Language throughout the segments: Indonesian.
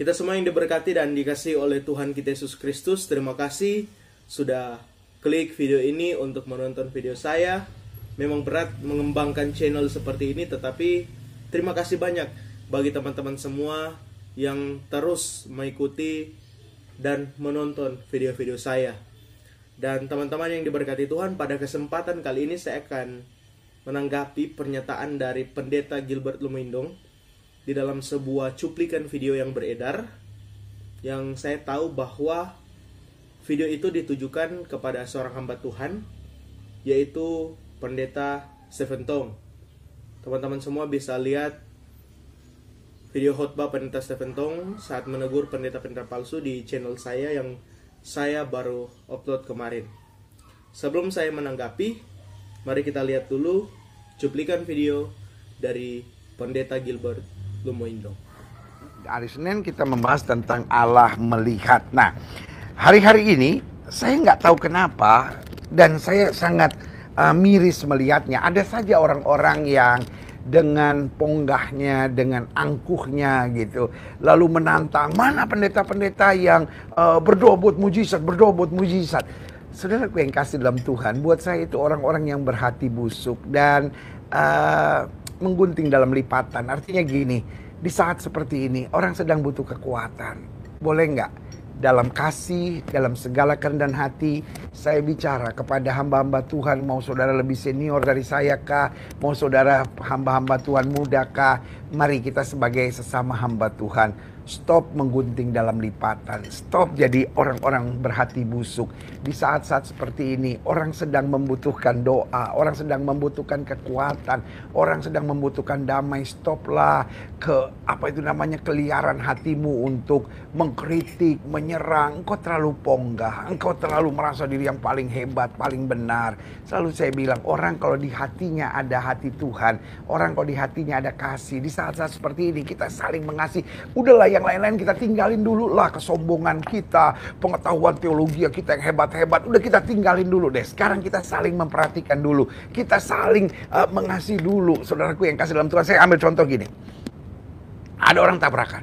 Kita semua yang diberkati dan dikasihi oleh Tuhan kita Yesus Kristus, terima kasih sudah klik video ini untuk menonton video saya. Memang berat mengembangkan channel seperti ini, tetapi terima kasih banyak bagi teman-teman semua yang terus mengikuti dan menonton video-video saya. Dan teman-teman yang diberkati Tuhan, pada kesempatan kali ini saya akan menanggapi pernyataan dari Pendeta Gilbert Lumindong di dalam sebuah cuplikan video yang beredar, yang saya tahu bahwa video itu ditujukan kepada seorang hamba Tuhan, yaitu Pendeta Stephen Tong. Teman-teman semua bisa lihat video khotbah Pendeta Stephen Tong saat menegur pendeta-pendeta palsu di channel saya yang saya baru upload kemarin. Sebelum saya menanggapi, mari kita lihat dulu cuplikan video dari Pendeta Gilbert Lumindong. Hari Senin kita membahas tentang Allah melihat. Nah, hari-hari ini saya nggak tahu kenapa dan saya sangat miris melihatnya. Ada saja orang-orang yang dengan ponggahnya, dengan angkuhnya gitu, lalu menantang, mana pendeta-pendeta yang berdoa buat mujizat, berdoa buat mujizat. Saudaraku yang kasih dalam Tuhan, buat saya itu orang-orang yang berhati busuk dan menggunting dalam lipatan. Artinya gini, di saat seperti ini orang sedang butuh kekuatan. Boleh nggak dalam kasih, dalam segala kerendahan hati saya bicara kepada hamba-hamba Tuhan, mau saudara lebih senior dari saya kah, mau saudara hamba-hamba Tuhan muda kah, mari kita sebagai sesama hamba Tuhan stop menggunting dalam lipatan, stop jadi orang-orang berhati busuk. Di saat-saat seperti ini orang sedang membutuhkan doa, orang sedang membutuhkan kekuatan, orang sedang membutuhkan damai. Stoplah keliaran hatimu untuk mengkritik, menyerang. Engkau terlalu ponggah, engkau terlalu merasa diri yang paling hebat, paling benar. Selalu saya bilang, orang kalau di hatinya ada hati Tuhan, orang kalau di hatinya ada kasih, di saat-saat seperti ini kita saling mengasihi. Udahlah, yang lain-lain kita tinggalin dulu lah, kesombongan kita, pengetahuan teologi kita yang hebat-hebat, udah kita tinggalin dulu deh. Sekarang kita saling memperhatikan dulu, kita saling mengasihi dulu. Saudaraku yang kasih dalam Tuhan, saya ambil contoh gini. Ada orang tabrakan,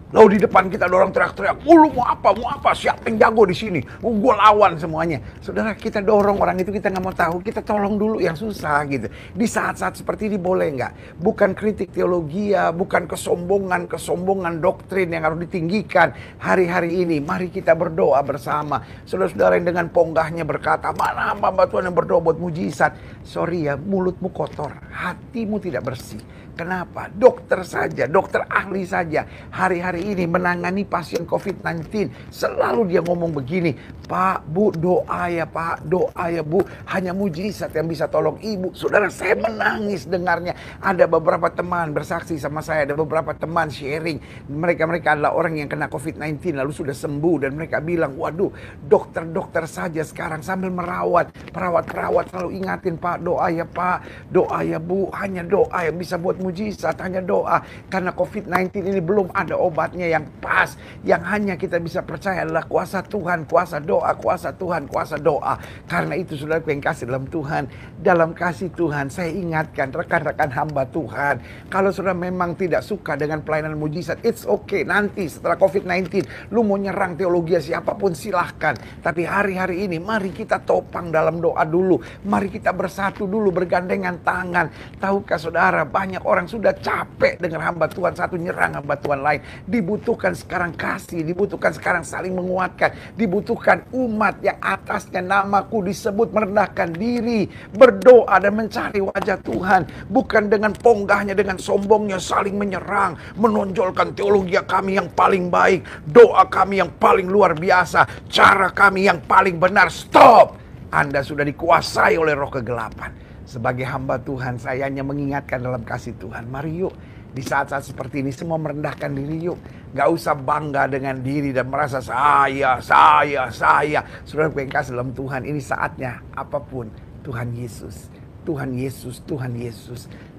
lalu di depan kita ada orang teriak-teriak, lu mau apa, siapa yang jago di sini, gue lawan semuanya. Saudara, kita dorong orang itu, kita nggak mau tahu, kita tolong dulu yang susah gitu. Di saat-saat seperti ini boleh nggak? Bukan kritik teologi ya, bukan kesombongan doktrin yang harus ditinggikan. Hari-hari ini mari kita berdoa bersama. Saudara-saudara yang dengan ponggahnya berkata, mana hamba Tuhan yang berdoa buat mujizat? Sorry ya, mulutmu kotor, hatimu tidak bersih. Kenapa? Dokter saja, dokter ahli saja hari-hari ini menangani pasien COVID-19, selalu dia ngomong begini, Pak, Bu, doa ya Pak, doa ya Bu, hanya mujizat yang bisa tolong ibu. Saudara, saya menangis dengarnya. Ada beberapa teman bersaksi sama saya, ada beberapa teman sharing, mereka adalah orang yang kena COVID-19 lalu sudah sembuh, dan mereka bilang, waduh, dokter-dokter saja sekarang sambil merawat, perawat-perawat selalu ingatin, Pak, doa ya Pak, doa ya Bu, hanya doa yang bisa buat mujizat, hanya doa. Karena COVID-19 ini belum ada obatnya yang pas. Yang hanya kita bisa percaya adalah kuasa Tuhan, kuasa doa, kuasa Tuhan, kuasa doa. Karena itu saudara yang kasih dalam Tuhan, dalam kasih Tuhan, saya ingatkan rekan-rekan hamba Tuhan, kalau saudara memang tidak suka dengan pelayanan mujizat, it's okay. Nanti setelah COVID-19 lu mau nyerang teologi siapapun silahkan. Tapi hari-hari ini mari kita topang dalam doa dulu. Mari kita bersatu dulu, bergandengan tangan. Tahukah saudara, banyak orang sudah capek dengan hamba Tuhan satu nyerang hamba Tuhan lain. Dibutuhkan sekarang kasih, dibutuhkan sekarang saling menguatkan, dibutuhkan umat yang atasnya namaku disebut merendahkan diri, berdoa dan mencari wajah Tuhan, bukan dengan ponggahnya, dengan sombongnya saling menyerang, menonjolkan teologi kami yang paling baik, doa kami yang paling luar biasa, cara kami yang paling benar. Stop! Anda sudah dikuasai oleh roh kegelapan. Sebagai hamba Tuhan, saya hanya mengingatkan dalam kasih Tuhan. Mari yuk, di saat-saat seperti ini semua merendahkan diri yuk. Gak usah bangga dengan diri dan merasa saya. Saudara yang kasih dalam Tuhan, ini saatnya apapun. Tuhan Yesus.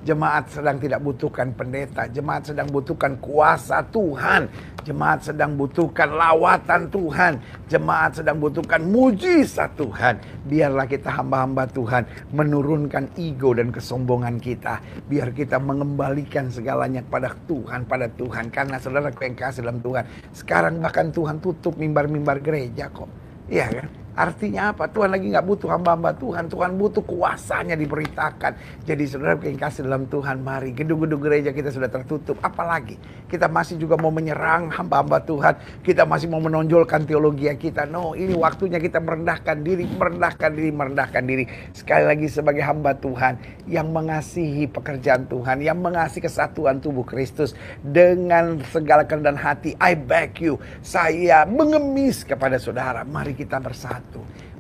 Jemaat sedang tidak butuhkan pendeta. Jemaat sedang butuhkan kuasa Tuhan. Jemaat sedang butuhkan lawatan Tuhan. Jemaat sedang butuhkan mujizat Tuhan. Biarlah kita hamba-hamba Tuhan menurunkan ego dan kesombongan kita. Biar kita mengembalikan segalanya pada Tuhan, pada Tuhan. Karena saudaraku yang kasih dalam Tuhan, sekarang bahkan Tuhan tutup mimbar-mimbar gereja kok. Iya kan? Artinya apa? Tuhan lagi nggak butuh hamba-hamba Tuhan. Tuhan butuh kuasanya diberitakan. Jadi saudara yang kasih dalam Tuhan, mari gedung-gedung gereja kita sudah tertutup. Apalagi kita masih juga mau menyerang hamba-hamba Tuhan. Kita masih mau menonjolkan teologi kita. No, ini waktunya kita merendahkan diri, merendahkan diri. Sekali lagi sebagai hamba Tuhan yang mengasihi pekerjaan Tuhan, yang mengasihi kesatuan tubuh Kristus dengan segala kerendahan hati. I beg you, saya mengemis kepada saudara. Mari kita bersatu.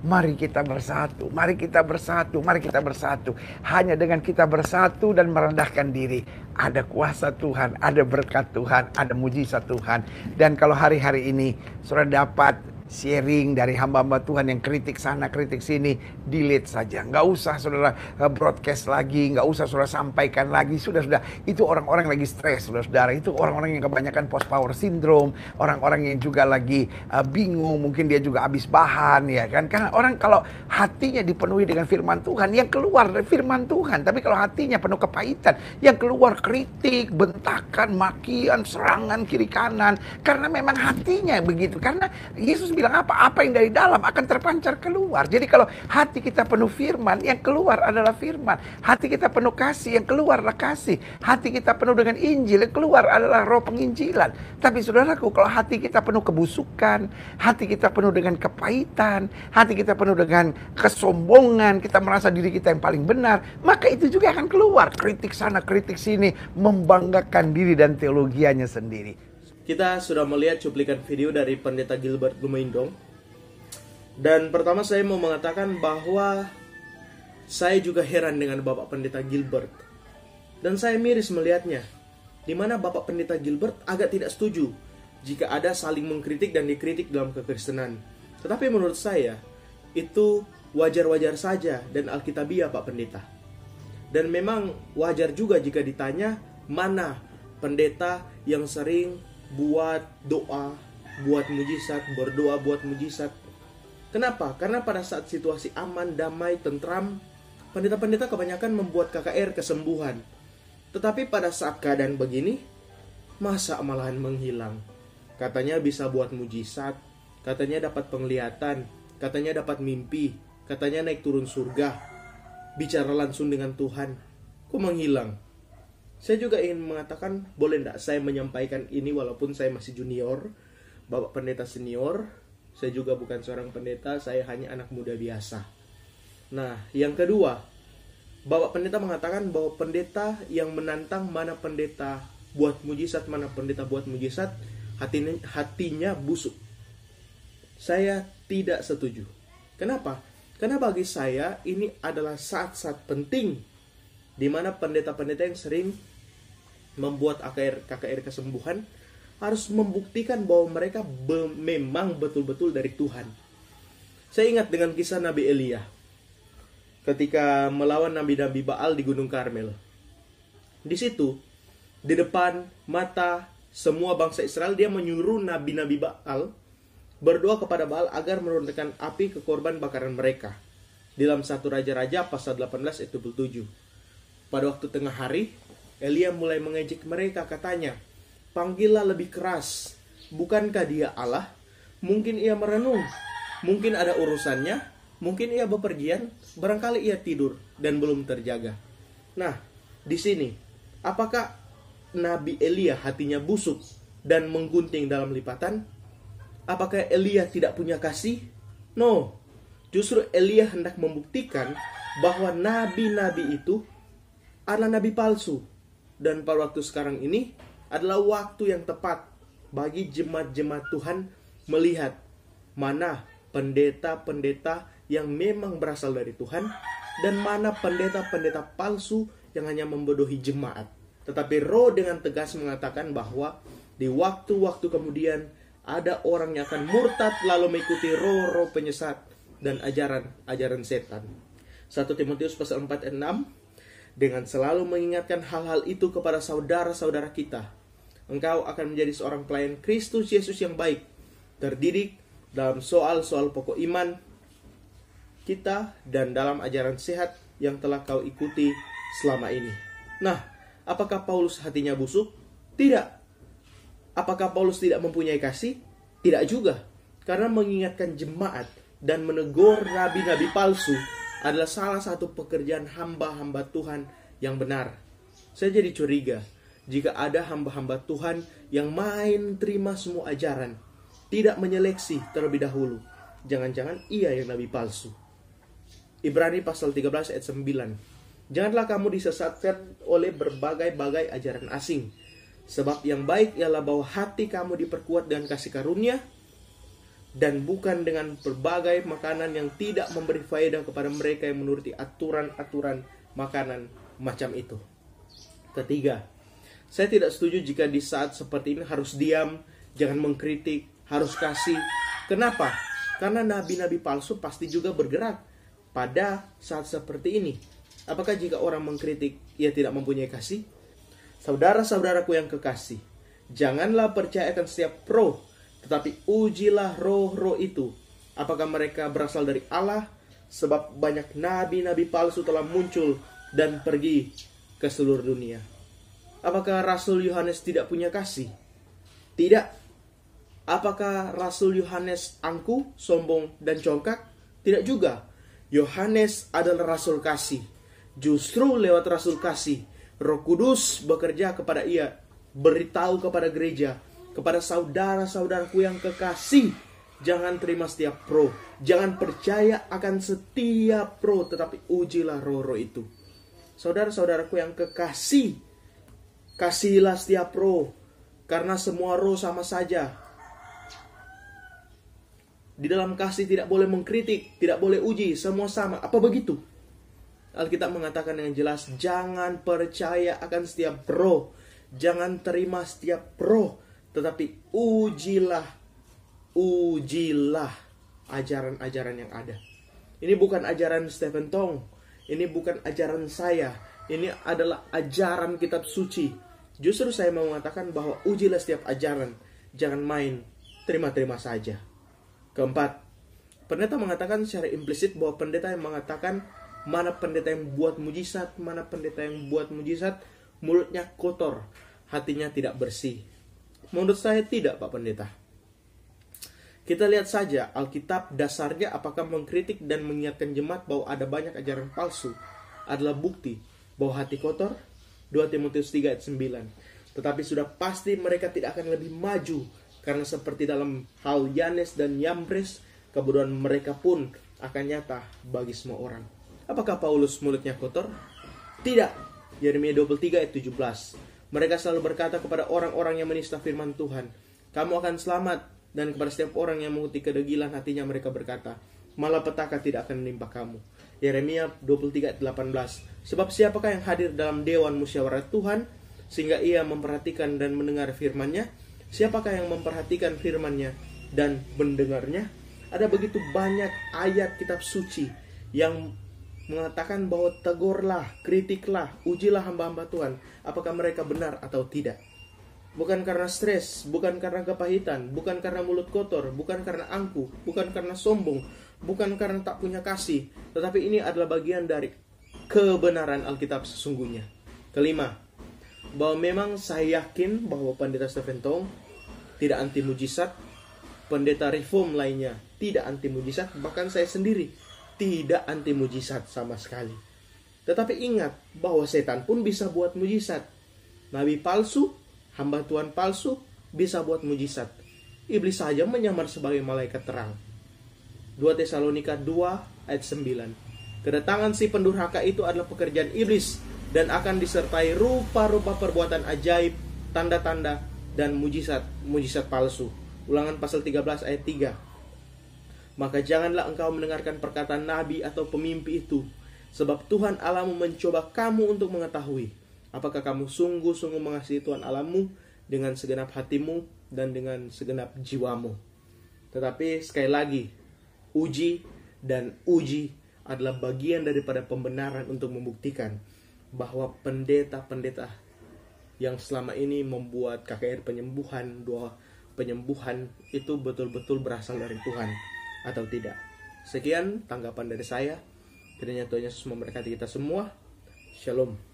Mari kita bersatu, mari kita bersatu, mari kita bersatu. Hanya dengan kita bersatu dan merendahkan diri, ada kuasa Tuhan, ada berkat Tuhan, ada mujizat Tuhan. Dan kalau hari-hari ini saudara dapat sharing dari hamba-hamba Tuhan yang kritik sana, kritik sini, delete saja. Nggak usah saudara broadcast lagi, nggak usah saudara sampaikan lagi. Sudah. Itu orang-orang lagi stres, saudara. Itu orang-orang yang kebanyakan post power syndrome, orang-orang yang juga lagi bingung, mungkin dia juga habis bahan, ya kan? Karena orang kalau hatinya dipenuhi dengan firman Tuhan, yang keluar dari firman Tuhan. Tapi kalau hatinya penuh kepahitan, yang keluar kritik, bentakan, makian, serangan kiri kanan. Karena memang hatinya begitu. Karena Yesus bilang apa yang dari dalam akan terpancar keluar. Jadi kalau hati kita penuh firman, yang keluar adalah firman. Hati kita penuh kasih, yang keluarlah kasih. Hati kita penuh dengan Injil, yang keluar adalah roh penginjilan. Tapi saudaraku, kalau hati kita penuh kebusukan, hati kita penuh dengan kepahitan, hati kita penuh dengan kesombongan, kita merasa diri kita yang paling benar, maka itu juga akan keluar kritik sana, kritik sini, membanggakan diri dan teologianya sendiri. Kita sudah melihat cuplikan video dari Pendeta Gilbert Gumeindong. Dan pertama saya mau mengatakan bahwa saya juga heran dengan Bapak Pendeta Gilbert. Dan saya miris melihatnya, di mana Bapak Pendeta Gilbert agak tidak setuju jika ada saling mengkritik dan dikritik dalam kekristenan. Tetapi menurut saya, itu wajar-wajar saja dan alkitabiah Pak Pendeta. Dan memang wajar juga jika ditanya, mana pendeta yang sering buat doa, buat mujizat, berdoa buat mujizat. Kenapa? Karena pada saat situasi aman, damai, tentram, pendeta-pendeta kebanyakan membuat KKR kesembuhan. Tetapi pada saat keadaan begini, masa malahan menghilang. Katanya bisa buat mujizat, katanya dapat penglihatan, katanya dapat mimpi, katanya naik turun surga, bicara langsung dengan Tuhan. Kok menghilang? Saya juga ingin mengatakan, boleh enggak saya menyampaikan ini walaupun saya masih junior, Bapak Pendeta senior, saya juga bukan seorang pendeta, saya hanya anak muda biasa. Nah, yang kedua, Bapak Pendeta mengatakan bahwa pendeta yang menantang mana pendeta buat mujizat, mana pendeta buat mujizat, hatinya busuk. Saya tidak setuju. Kenapa? Karena bagi saya ini adalah saat-saat penting di mana pendeta-pendeta yang sering membuat KKR kesembuhan harus membuktikan bahwa mereka memang betul-betul dari Tuhan. Saya ingat dengan kisah Nabi Elia ketika melawan nabi-nabi Baal di Gunung Karmel. Di situ, di depan mata semua bangsa Israel, dia menyuruh nabi-nabi Baal berdoa kepada Baal agar menurunkan api ke korban bakaran mereka. Dalam 1 Raja-Raja pasal 18 ayat 27. Pada waktu tengah hari, Elia mulai mengejek mereka, katanya, panggillah lebih keras, bukankah dia Allah? Mungkin ia merenung, mungkin ada urusannya, mungkin ia bepergian, barangkali ia tidur dan belum terjaga. Nah, di sini, apakah Nabi Elia hatinya busuk dan menggunting dalam lipatan? Apakah Elia tidak punya kasih? No, justru Elia hendak membuktikan bahwa nabi-nabi itu adalah nabi palsu. Dan pada waktu sekarang ini adalah waktu yang tepat bagi jemaat-jemaat Tuhan melihat mana pendeta-pendeta yang memang berasal dari Tuhan dan mana pendeta-pendeta palsu yang hanya membodohi jemaat. Tetapi Roh dengan tegas mengatakan bahwa di waktu-waktu kemudian ada orang yang akan murtad lalu mengikuti roh-roh penyesat dan ajaran-ajaran setan. 1 Timotius pasal 4 ayat 6. Dengan selalu mengingatkan hal-hal itu kepada saudara-saudara kita, engkau akan menjadi seorang pelayan Kristus Yesus yang baik, terdidik dalam soal-soal pokok iman kita dan dalam ajaran sehat yang telah kau ikuti selama ini. Nah, apakah Paulus hatinya busuk? Tidak. Apakah Paulus tidak mempunyai kasih? Tidak juga. Karena mengingatkan jemaat dan menegur nabi-nabi palsu adalah salah satu pekerjaan hamba-hamba Tuhan yang benar. Saya jadi curiga jika ada hamba-hamba Tuhan yang main terima semua ajaran, tidak menyeleksi terlebih dahulu. Jangan-jangan ia yang nabi palsu. Ibrani pasal 13 ayat 9. Janganlah kamu disesatkan oleh berbagai-bagai ajaran asing. Sebab yang baik ialah bahwa hati kamu diperkuat dengan kasih karunia, dan bukan dengan berbagai makanan yang tidak memberi faedah kepada mereka yang menuruti aturan-aturan makanan macam itu. Ketiga, saya tidak setuju jika di saat seperti ini harus diam, jangan mengkritik, harus kasih. Kenapa? Karena nabi-nabi palsu pasti juga bergerak pada saat seperti ini. Apakah jika orang mengkritik, ia tidak mempunyai kasih? Saudara-saudaraku yang kekasih, janganlah percaya akan setiap pro, tetapi ujilah roh-roh itu, apakah mereka berasal dari Allah, sebab banyak nabi-nabi palsu telah muncul dan pergi ke seluruh dunia. Apakah Rasul Yohanes tidak punya kasih? Tidak. Apakah Rasul Yohanes angkuh, sombong, dan congkak? Tidak juga. Yohanes adalah Rasul kasih. Justru lewat Rasul kasih, Roh Kudus bekerja kepada ia, beritahu kepada gereja, kepada saudara-saudaraku yang kekasih, jangan terima setiap pro, jangan percaya akan setiap pro, tetapi ujilah roh-roh itu. Saudara-saudaraku yang kekasih, kasihilah setiap pro, karena semua roh sama saja. Di dalam kasih tidak boleh mengkritik, tidak boleh uji, semua sama. Apa begitu? Alkitab mengatakan dengan jelas, jangan percaya akan setiap pro, jangan terima setiap pro, tetapi ujilah ajaran-ajaran yang ada. Ini bukan ajaran Stephen Tong, ini bukan ajaran saya, ini adalah ajaran kitab suci. Justru saya mau mengatakan bahwa ujilah setiap ajaran, jangan main terima-terima saja. Keempat, pendeta mengatakan secara implisit bahwa pendeta yang mengatakan mana pendeta yang buat mujizat, mana pendeta yang buat mujizat, mulutnya kotor, hatinya tidak bersih. Menurut saya tidak, Pak Pendeta. Kita lihat saja Alkitab dasarnya apakah mengkritik dan mengingatkan jemaat bahwa ada banyak ajaran palsu adalah bukti bahwa hati kotor. 2 Timotius 3 ayat 9. Tetapi sudah pasti mereka tidak akan lebih maju, karena seperti dalam hal Yanes dan Yambres, kebodohan mereka pun akan nyata bagi semua orang. Apakah Paulus mulutnya kotor? Tidak. Yeremia 23 ayat 17. Mereka selalu berkata kepada orang-orang yang menista firman Tuhan, kamu akan selamat. Dan kepada setiap orang yang menguti kedegilan hatinya mereka berkata, malapetaka tidak akan menimpa kamu. Yeremia 23 ayat 18. Sebab siapakah yang hadir dalam dewan musyawarat Tuhan, sehingga ia memperhatikan dan mendengar firman-Nya? Siapakah yang memperhatikan firman-Nya dan mendengarnya? Ada begitu banyak ayat kitab suci yang mengatakan bahwa tegurlah, kritiklah, ujilah hamba-hamba Tuhan, apakah mereka benar atau tidak. Bukan karena stres, bukan karena kepahitan, bukan karena mulut kotor, bukan karena angkuh, bukan karena sombong, bukan karena tak punya kasih, tetapi ini adalah bagian dari kebenaran Alkitab sesungguhnya. Kelima, bahwa memang saya yakin bahwa pendeta Stephen Tong tidak anti mujizat, pendeta reform lainnya tidak anti mujizat, bahkan saya sendiri tidak anti mujizat sama sekali. Tetapi ingat bahwa setan pun bisa buat mujizat. Nabi palsu, hamba Tuhan palsu bisa buat mujizat. Iblis saja menyamar sebagai malaikat terang. 2 Tesalonika 2 ayat 9. Kedatangan si pendurhaka itu adalah pekerjaan iblis dan akan disertai rupa-rupa perbuatan ajaib, tanda-tanda dan mujizat palsu. Ulangan pasal 13 ayat 3. Maka janganlah engkau mendengarkan perkataan nabi atau pemimpi itu, sebab Tuhan Allahmu mencoba kamu untuk mengetahui apakah kamu sungguh-sungguh mengasihi Tuhan Allahmu dengan segenap hatimu dan dengan segenap jiwamu. Tetapi sekali lagi, uji adalah bagian daripada pembenaran untuk membuktikan bahwa pendeta-pendeta yang selama ini membuat KKR penyembuhan, doa penyembuhan itu betul-betul berasal dari Tuhan atau tidak. Sekian tanggapan dari saya. Kiranya Tuhan Yesus memberkati kita semua. Shalom.